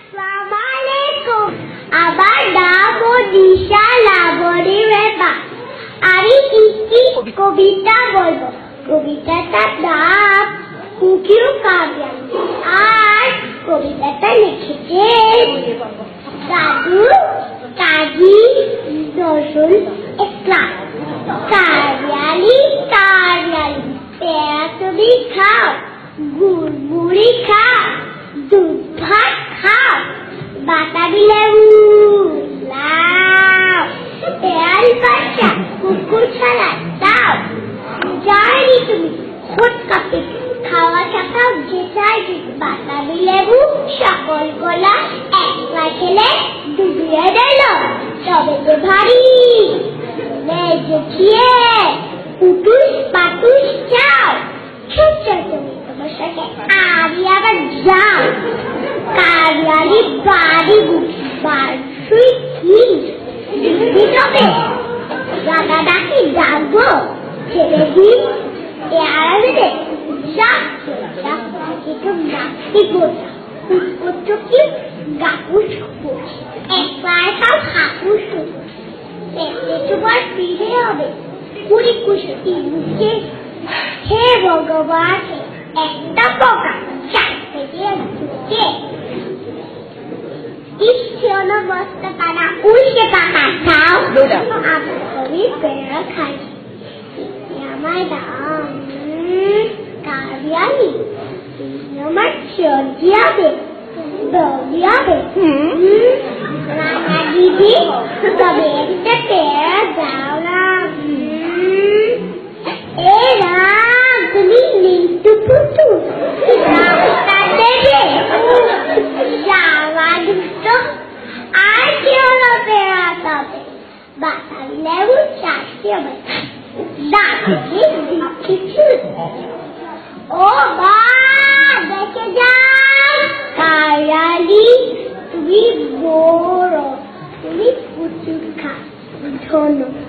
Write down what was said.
আসসালামু আলাইকুম। আমার নাম দিশা লাবণী রেবা। আমি একটি কবিতা বলবো। কবিতাটার নাম কুকিউ কাব্যানী। আর কবিতাটা লিখেছে দাদু কাজী নজরুল ইসলাম। কারিয়ালি কারিয়ালি পেয়ারা তুমি খাও, গুড়গুড়ি খাও, দুধ ভাত খাও, বাতাবি লেবু লাও, পেয়ারি বাচ্চা কুকুর ছাড়া দাও। যাইনি তুমি খোট কাপে খাওয়া চাকাও যেটাই বাতাবি লেবু সকল গোলা একলা খেলে ডুবিয়ে দিল। তবে যে ভারী দেখিয়ে পুটুস পাটুস চাও। তুমি তোমার সাথে আমি আবার যাও। কারিয়ালি বাড়ি বাড়ি কি তবে দাদা ডাকি যাবো ছেড়ে দিন এড়াবে একটু নাচতে গোটা উৎপত্র কি গাপুস একলা একাও হাপুস তোমার ফিরে হবে কুড়ি কুশি মুখে। হে ভগবান একটা পোকা চারটে দিয়ে ঢুকে ইচ্ছেও বস্তা পানা উল্টে পাকা খাও। আমি পেয়ারা খাই আমার দাম কারিয়ালি আমার চর্জিয়াবে দৌড়িয়াবে রান্না দিদি তবে একটা পেয়ারা দাও না। এরা তুমি নিন্তু পুতু রাস্তা দেবে যাওয়া দুটো আর কি হলো পেয়ারা তবে বাতাবি লেবু চারটে দাঁড়িয়ে দিচ্ছি। ও বা দেখে যাই কারিয়ালি তুমি বড় তুমি প্রচুর খা ধন্যবাদ।